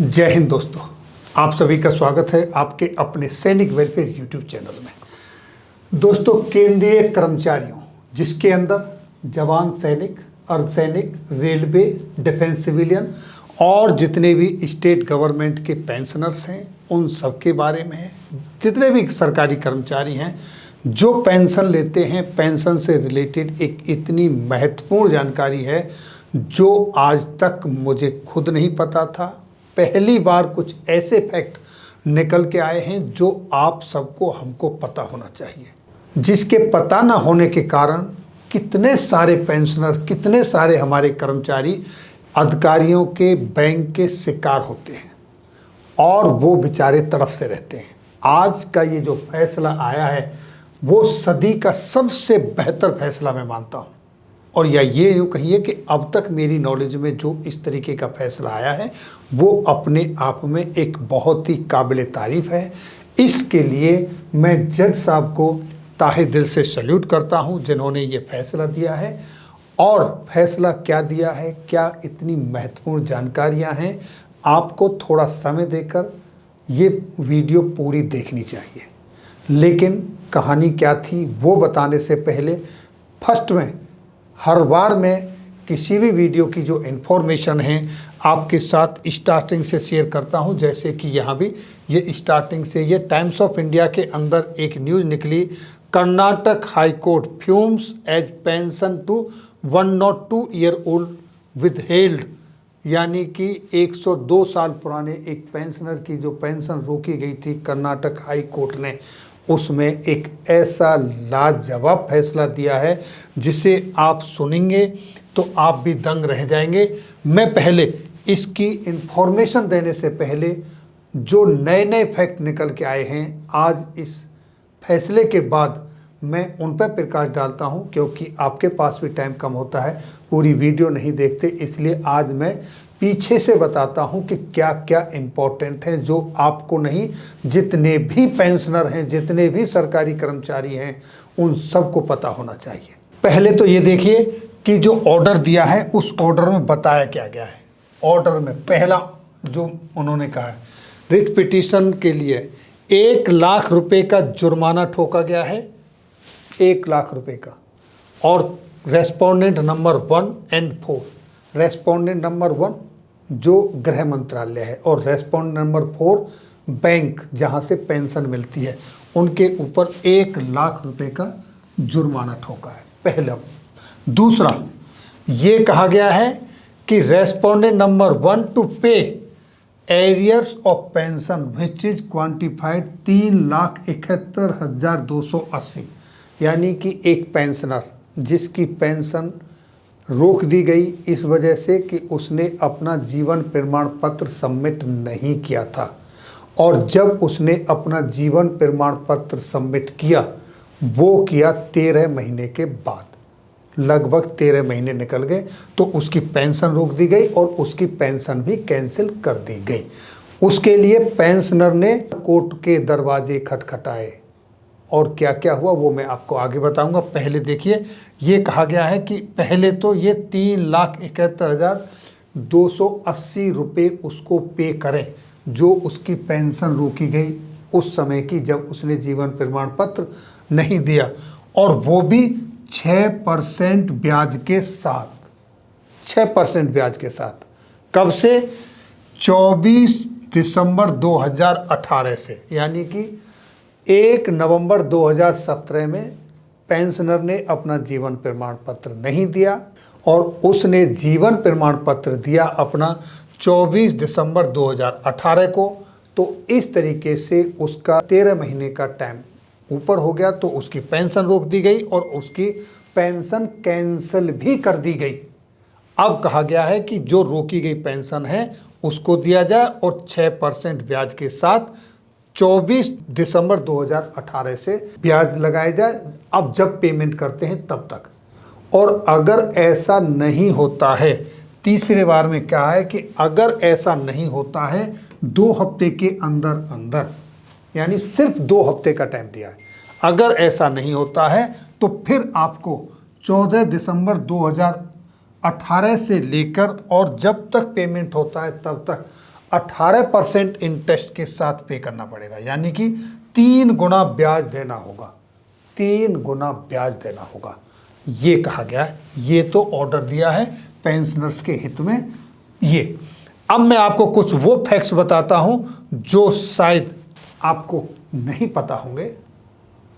जय हिंद दोस्तों, आप सभी का स्वागत है आपके अपने सैनिक वेलफेयर यूट्यूब चैनल में। दोस्तों, केंद्रीय कर्मचारियों जिसके अंदर जवान, सैनिक, अर्धसैनिक, रेलवे, डिफेंस सिविलियन और जितने भी स्टेट गवर्नमेंट के पेंशनर्स हैं उन सब के बारे में है। जितने भी सरकारी कर्मचारी हैं जो पेंशन लेते हैं, पेंशन से रिलेटेड एक इतनी महत्वपूर्ण जानकारी है जो आज तक मुझे खुद नहीं पता था। पहली बार कुछ ऐसे फैक्ट निकल के आए हैं जो आप सबको, हमको पता होना चाहिए, जिसके पता ना होने के कारण कितने सारे पेंशनर, कितने सारे हमारे कर्मचारी अधिकारियों के बैंक के शिकार होते हैं और वो बेचारे तड़प से रहते हैं। आज का ये जो फैसला आया है वो सदी का सबसे बेहतर फैसला मैं मानता हूँ। और या ये यूँ कहिए कि अब तक मेरी नॉलेज में जो इस तरीके का फैसला आया है वो अपने आप में एक बहुत ही काबिल तारीफ़ है। इसके लिए मैं जज साहब को ताहे दिल से सैल्यूट करता हूँ जिन्होंने ये फैसला दिया है। और फैसला क्या दिया है, क्या इतनी महत्वपूर्ण जानकारियाँ हैं, आपको थोड़ा समय देकर ये वीडियो पूरी देखनी चाहिए। लेकिन कहानी क्या थी वो बताने से पहले फर्स्ट में हर बार मैं किसी भी वीडियो की जो इन्फॉर्मेशन है आपके साथ स्टार्टिंग से शेयर करता हूं। जैसे कि यहाँ भी ये स्टार्टिंग से ये टाइम्स ऑफ इंडिया के अंदर एक न्यूज़ निकली, Karnataka high court fumes as pension to 102 year old withheld, यानी कि 102 साल पुराने एक पेंशनर की जो पेंशन रोकी गई थी कर्नाटक हाई कोर्ट ने, उसमें एक ऐसा लाजवाब फैसला दिया है जिसे आप सुनेंगे तो आप भी दंग रह जाएंगे। मैं पहले इसकी इन्फॉर्मेशन देने से पहले जो नए नए फैक्ट निकल के आए हैं आज इस फैसले के बाद मैं उन पर प्रकाश डालता हूं, क्योंकि आपके पास भी टाइम कम होता है, पूरी वीडियो नहीं देखते, इसलिए आज मैं पीछे से बताता हूं कि क्या क्या इम्पोर्टेंट है जो आपको नहीं, जितने भी पेंशनर हैं, जितने भी सरकारी कर्मचारी हैं उन सबको पता होना चाहिए। पहले तो ये देखिए कि जो ऑर्डर दिया है उस ऑर्डर में बताया क्या गया है। ऑर्डर में पहला जो उन्होंने कहा है, रिट पिटीशन के लिए 1 लाख रुपए का जुर्माना ठोका गया है, 1 लाख रुपए का। और respondent number 1 and 4, respondent number 1 जो गृह मंत्रालय है और रेस्पोंडेंट नंबर 4 बैंक जहां से पेंशन मिलती है, उनके ऊपर 1 लाख रुपए का जुर्माना ठोका है, पहला। दूसरा ये कहा गया है कि रेस्पोंडेंट नंबर 1 टू पे arrears of pension which is quantified 3,71,280, यानी कि एक पेंशनर जिसकी पेंशन रोक दी गई इस वजह से कि उसने अपना जीवन प्रमाण पत्र सबमिट नहीं किया था, और जब उसने अपना जीवन प्रमाण पत्र सबमिट किया वो किया 13 महीने के बाद, लगभग 13 महीने निकल गए तो उसकी पेंशन रोक दी गई और उसकी पेंशन भी कैंसिल कर दी गई। उसके लिए पेंशनर ने कोर्ट के दरवाजे खटखटाए और क्या क्या हुआ वो मैं आपको आगे बताऊंगा। पहले देखिए, ये कहा गया है कि पहले तो ये 3,71,280 रुपये उसको पे करें जो उसकी पेंशन रोकी गई उस समय की, जब उसने जीवन प्रमाण पत्र नहीं दिया, और वो भी 6% ब्याज के साथ, 6% ब्याज के साथ। कब से? 24 दिसंबर 2018 से, यानी कि 1 नवंबर 2017 में पेंशनर ने अपना जीवन प्रमाण पत्र नहीं दिया और उसने जीवन प्रमाण पत्र दिया अपना 24 दिसंबर 2018 को। तो इस तरीके से उसका 13 महीने का टाइम ऊपर हो गया तो उसकी पेंशन रोक दी गई और उसकी पेंशन कैंसिल भी कर दी गई। अब कहा गया है कि जो रोकी गई पेंशन है उसको दिया जाए और 6% ब्याज के साथ 24 दिसंबर 2018 से ब्याज लगाया जाए, अब जब पेमेंट करते हैं तब तक। और अगर ऐसा नहीं होता है, तीसरे बार में क्या है कि अगर ऐसा नहीं होता है 2 हफ्ते के अंदर अंदर, यानी सिर्फ 2 हफ्ते का टाइम दिया है, अगर ऐसा नहीं होता है तो फिर आपको 14 दिसंबर 2018 से लेकर और जब तक पेमेंट होता है तब तक 18% इंटरेस्ट के साथ पे करना पड़ेगा, यानी कि 3 गुना ब्याज देना होगा, 3 गुना ब्याज देना होगा, ये कहा गया है। ये तो ऑर्डर दिया है पेंशनर्स के हित में ये। अब मैं आपको कुछ वो फैक्ट्स बताता हूं जो शायद आपको नहीं पता होंगे।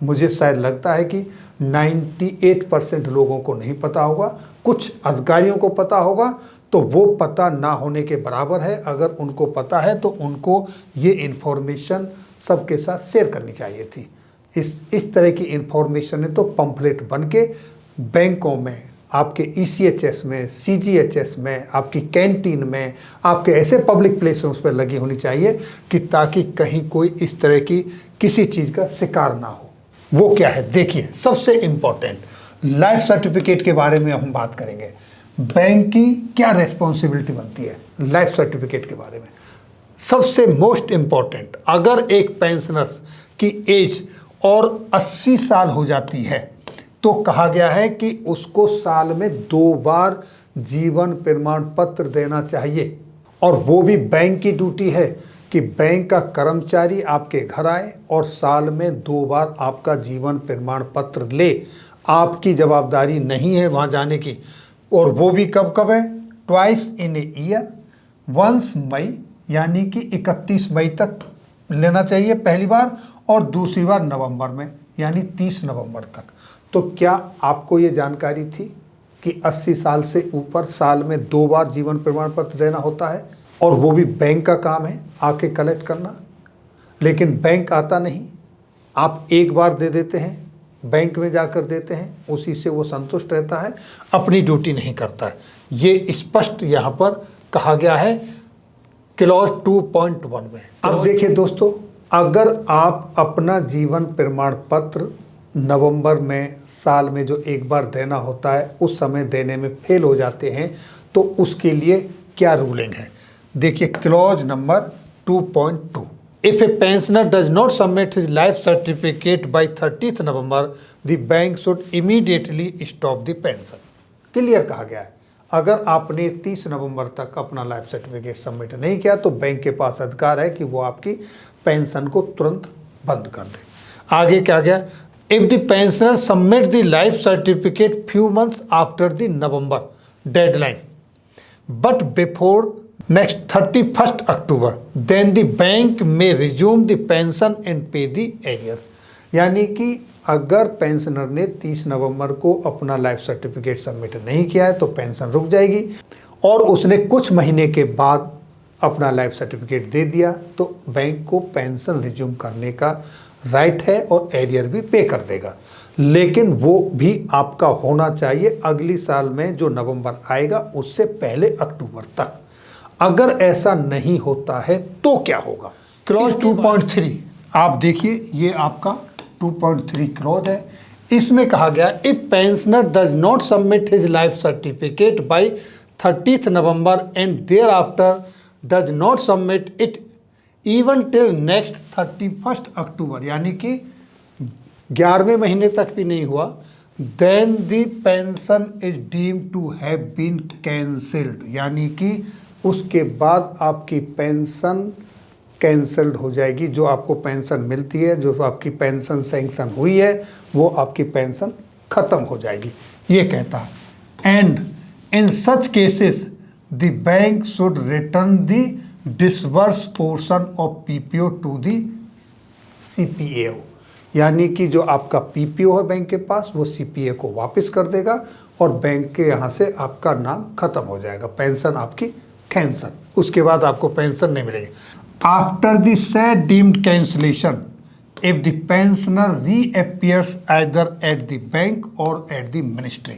मुझे शायद लगता है कि 98% लोगों को नहीं पता होगा, कुछ अधिकारियों को पता होगा, तो वो पता ना होने के बराबर है। अगर उनको पता है तो उनको ये इन्फॉर्मेशन सबके साथ शेयर करनी चाहिए थी। इस तरह की इन्फॉर्मेशन है तो पंफलेट बन के बैंकों में, आपके ECHS में, CGHS में, आपकी कैंटीन में, आपके ऐसे पब्लिक प्लेसेस पर लगी होनी चाहिए कि ताकि कहीं कोई इस तरह की किसी चीज़ का शिकार ना हो। वो क्या है देखिए, सबसे इम्पोर्टेंट लाइफ सर्टिफिकेट के बारे में हम बात करेंगे। बैंक की क्या रेस्पॉन्सिबिलिटी बनती है लाइफ सर्टिफिकेट के बारे में। सबसे मोस्ट इम्पॉर्टेंट, अगर एक पेंशनर्स की एज और 80 साल हो जाती है तो कहा गया है कि उसको साल में 2 बार जीवन प्रमाण पत्र देना चाहिए। और वो भी बैंक की ड्यूटी है कि बैंक का कर्मचारी आपके घर आए और साल में 2 बार आपका जीवन प्रमाण पत्र ले। आपकी जवाबदारी नहीं है वहाँ जाने की। और वो भी कब कब है? Twice in a year, once May यानी कि 31 मई तक लेना चाहिए पहली बार, और दूसरी बार नवंबर में यानी 30 नवंबर तक। तो क्या आपको ये जानकारी थी कि 80 साल से ऊपर साल में 2 बार जीवन प्रमाण पत्र देना होता है? और वो भी बैंक का काम है आके कलेक्ट करना। लेकिन बैंक आता नहीं, आप एक बार दे देते हैं, बैंक में जाकर देते हैं, उसी से वो संतुष्ट रहता है, अपनी ड्यूटी नहीं करता है। ये स्पष्ट यहाँ पर कहा गया है क्लॉज 2.1 में। अब देखिए दोस्तों, अगर आप अपना जीवन प्रमाण पत्र नवंबर में साल में जो एक बार देना होता है उस समय देने में फेल हो जाते हैं तो उसके लिए क्या रूलिंग है देखिए, clause number 2.2। If A pensioner does not submit his life certificate by 30th November, the bank should immediately stop the pension. Clear कहा गया है, अगर आपने 30 नवंबर तक अपना लाइफ सर्टिफिकेट सबमिट नहीं किया तो बैंक के पास अधिकार है कि वो आपकी पेंशन को तुरंत बंद कर दे। आगे क्या गया? If the pensioner submit the life certificate few months after the November deadline but before next 31st October, then the bank may resume the pension and pay the arrears. यानी कि अगर पेंशनर ने 30 नवंबर को अपना लाइफ सर्टिफिकेट सबमिट नहीं किया है तो पेंशन रुक जाएगी, और उसने कुछ महीने के बाद अपना लाइफ सर्टिफिकेट दे दिया तो बैंक को पेंशन रिज्यूम करने का राइट है और एरियर भी पे कर देगा। लेकिन वो भी आपका होना चाहिए अगली साल में जो नवंबर आएगा उससे पहले अक्टूबर तक। अगर ऐसा नहीं होता है तो क्या होगा? क्लॉज 2.3 आप देखिए, ये आपका 2.3 क्लॉज है। इसमें कहा गया if pensioner does not submit his life certificate by 30th November and thereafter does not submit it even till next 31st October, यानी कि 11वें महीने तक भी नहीं हुआ, then the pension is deemed to have been cancelled, यानी कि उसके बाद आपकी पेंशन कैंसल्ड हो जाएगी। जो आपको पेंशन मिलती है, जो आपकी पेंशन सैंक्शन हुई है, वो आपकी पेंशन खत्म हो जाएगी, ये कहता है। And in such cases the bank should return the disburse portion of PPO to the CPAO, यानी कि जो आपका PPO है बैंक के पास वो CPA को वापस कर देगा और बैंक के यहाँ से आपका नाम खत्म हो जाएगा, पेंशन आपकी कैंसल, उसके बाद आपको पेंशन नहीं मिलेगी। After the said deemed cancellation if the pensioner reappears either at the bank or at the ministry,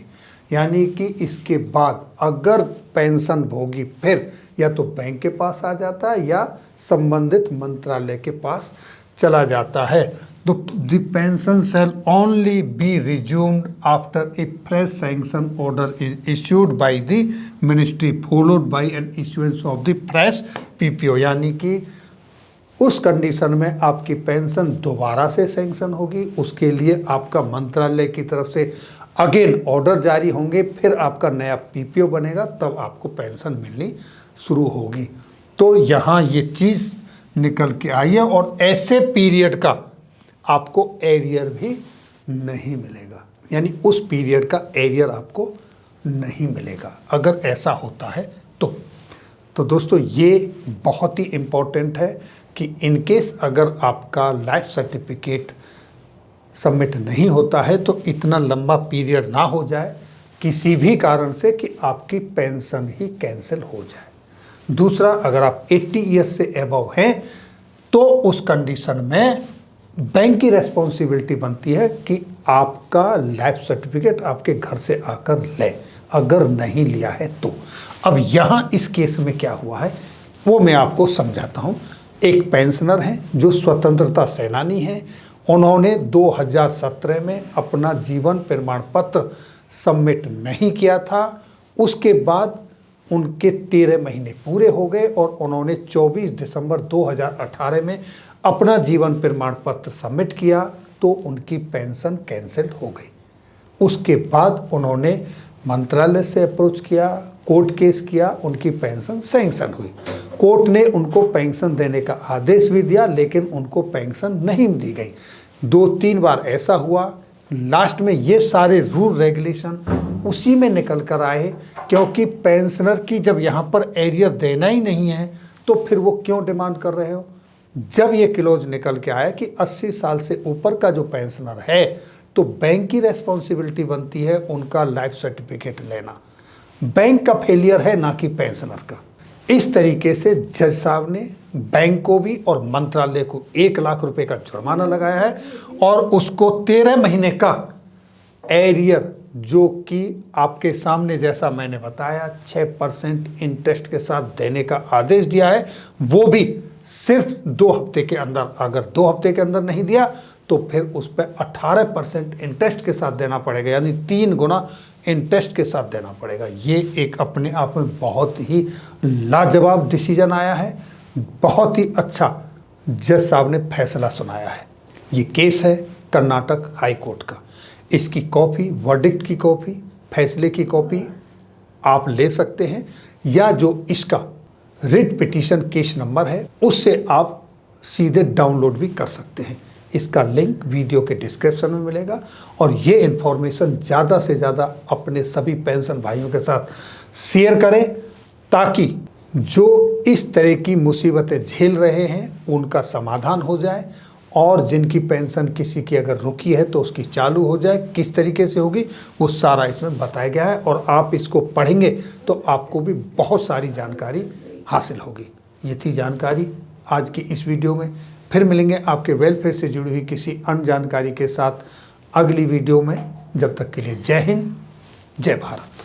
यानी कि इसके बाद अगर पेंशन भोगी फिर या तो बैंक के पास आ जाता है या संबंधित मंत्रालय के पास चला जाता है। The pension shall only be resumed after a fresh sanction order is issued by the ministry followed by an issuance of the fresh PPO, यानी कि उस कंडीशन में आपकी पेंशन दोबारा से सैंक्शन होगी, उसके लिए आपका मंत्रालय की तरफ से अगेन ऑर्डर जारी होंगे, फिर आपका नया PPO बनेगा, तब आपको पेंशन मिलनी शुरू होगी। तो यहाँ ये चीज़ निकल के आई है और ऐसे पीरियड का आपको एरियर भी नहीं मिलेगा, यानी उस पीरियड का एरियर आपको नहीं मिलेगा अगर ऐसा होता है तो दोस्तों ये बहुत ही इम्पोर्टेंट है कि इन केस अगर आपका लाइफ सर्टिफिकेट सबमिट नहीं होता है तो इतना लंबा पीरियड ना हो जाए किसी भी कारण से कि आपकी पेंशन ही कैंसिल हो जाए। दूसरा, अगर आप 80 ईयर्स से एबव हैं तो उस कंडीशन में बैंक की रेस्पॉन्सिबिलिटी बनती है कि आपका लाइफ सर्टिफिकेट आपके घर से आकर ले, अगर नहीं लिया है तो। अब यहाँ इस केस में क्या हुआ है वो मैं आपको समझाता हूँ। एक पेंशनर हैं जो स्वतंत्रता सेनानी हैं, उन्होंने 2017 में अपना जीवन प्रमाण पत्र सबमिट नहीं किया था। उसके बाद उनके 13 महीने पूरे हो गए और उन्होंने 24 दिसंबर 2018 में अपना जीवन प्रमाण पत्र सबमिट किया तो उनकी पेंशन कैंसिल हो गई। उसके बाद उन्होंने मंत्रालय से अप्रोच किया, कोर्ट केस किया, उनकी पेंशन सैंक्शन हुई। कोर्ट ने उनको पेंशन देने का आदेश भी दिया लेकिन उनको पेंशन नहीं दी गई। 2-3 बार ऐसा हुआ। लास्ट में ये सारे रूल रेगुलेशन उसी में निकल कर आए क्योंकि पेंशनर की जब यहाँ पर एरियर देना ही नहीं है तो फिर वो क्यों डिमांड कर रहे हो। जब ये क्लोज निकल के आया कि 80 साल से ऊपर का जो पेंशनर है तो बैंक की रेस्पॉन्सिबिलिटी बनती है उनका लाइफ सर्टिफिकेट लेना, बैंक का फेलियर है ना कि पेंशनर का। इस तरीके से जज साहब ने बैंक को भी और मंत्रालय को 1 लाख रुपए का जुर्माना लगाया है और उसको 13 महीने का एरियर जो कि आपके सामने जैसा मैंने बताया 6% इंटरेस्ट के साथ देने का आदेश दिया है, वो भी सिर्फ 2 हफ्ते के अंदर। अगर 2 हफ्ते के अंदर नहीं दिया तो फिर उस पर 18% इंटरेस्ट के साथ देना पड़ेगा, यानी 3 गुना इंटरेस्ट के साथ देना पड़ेगा। ये एक अपने आप में बहुत ही लाजवाब डिसीजन आया है, बहुत ही अच्छा जज साहब ने फैसला सुनाया है। ये केस है कर्नाटक हाई कोर्ट का। इसकी कॉपी, वर्डिक्ट की कॉपी, फैसले की कॉपी आप ले सकते हैं या जो इसका रिट पिटीशन केस नंबर है उससे आप सीधे डाउनलोड भी कर सकते हैं। इसका लिंक वीडियो के डिस्क्रिप्शन में मिलेगा और ये इन्फॉर्मेशन ज़्यादा से ज़्यादा अपने सभी पेंशन भाइयों के साथ शेयर करें ताकि जो इस तरह की मुसीबतें झेल रहे हैं उनका समाधान हो जाए और जिनकी पेंशन किसी की अगर रुकी है तो उसकी चालू हो जाए। किस तरीके से होगी वो सारा इसमें बताया गया है और आप इसको पढ़ेंगे तो आपको भी बहुत सारी जानकारी हासिल होगी। ये थी जानकारी आज की इस वीडियो में। फिर मिलेंगे आपके वेलफेयर से जुड़ी हुई किसी अन्य जानकारी के साथ अगली वीडियो में। जब तक के लिए जय हिंद, जय भारत।